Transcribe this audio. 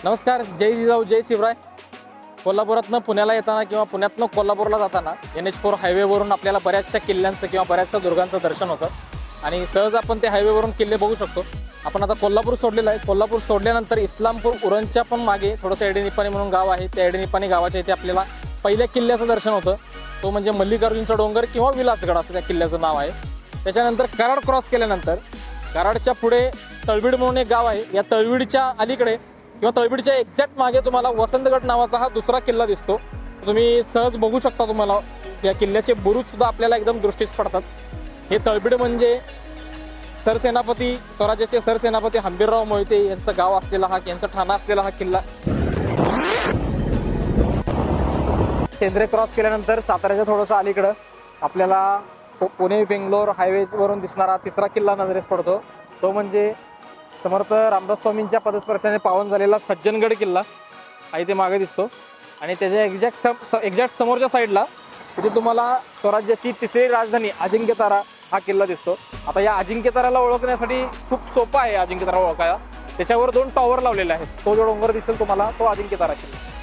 नमस्कार, जय जिजाऊ जय शिवराय. कोल्हापुरातनं पुण्याला येताना किंवा पुण्यातनं कोल्हापूरला जाताना NH4 हायवेवरून आपल्याला बऱ्याचशा किल्ल्यांचं किंवा बऱ्याचशा दुर्गांचं दर्शन होतं आणि सहज आपण ते हायवेवरून किल्ले बघू शकतो. आपण आता कोल्हापूर सोडलेलं आहे. कोल्हापूर सोडल्यानंतर इस्लामपूर उरणच्या पण मागे थोडंसं एडेनिपाणी म्हणून गाव आहे. त्या एडेनिपाणी गावाच्या इथे आपल्याला पहिल्या किल्ल्याचं दर्शन होतं. तो म्हणजे मल्लिकार्जुनचा डोंगर किंवा विलासगड असं त्या किल्ल्याचं नाव आहे. त्याच्यानंतर कराड क्रॉस केल्यानंतर कराडच्या पुढे तळवीड म्हणून एक गाव आहे. या तळवीडच्या अलीकडे किंवा तळवीडच्या एक्झॅक्ट मागे तुम्हाला वसंतगड नावाचा हा दुसरा किल्ला दिसतो. तुम्ही सहज बघू शकता. तुम्हाला या किल्ल्याचे बुरुज सुद्धा आपल्याला एकदम दृष्टीस पडतात. हे तळवीड म्हणजे सरसेनापती स्वराज्याचे सरसेनापती हंबीरराव मोहिते यांचं गाव असलेला हा, यांचं ठाणा असलेला हा किल्ला. शेंद्रे क्रॉस केल्यानंतर साताऱ्याच्या थोडंसं अलीकडं आपल्याला पुणे बेंगलोर हायवेवरून दिसणारा तिसरा किल्ला नजरेस पडतो. तो म्हणजे समर्थ रामदास स्वामींच्या पदस्पर्शाने पावन झालेला सज्जनगड किल्ला हा इथे मागे दिसतो. आणि त्याच्या एक्झॅक्ट समोरच्या साईडला तिथे तुम्हाला स्वराज्याची तिसरी राजधानी अजिंक्यतारा हा किल्ला दिसतो. आता या अजिंक्यताराला ओळखण्यासाठी खूप सोपं आहे. अजिंक्यतारा ओळखायला त्याच्यावर 2 टॉवर लावलेले आहेत. तो जो डोंगर दिसेल तुम्हाला तो अजिंक्यतारा किल्ला.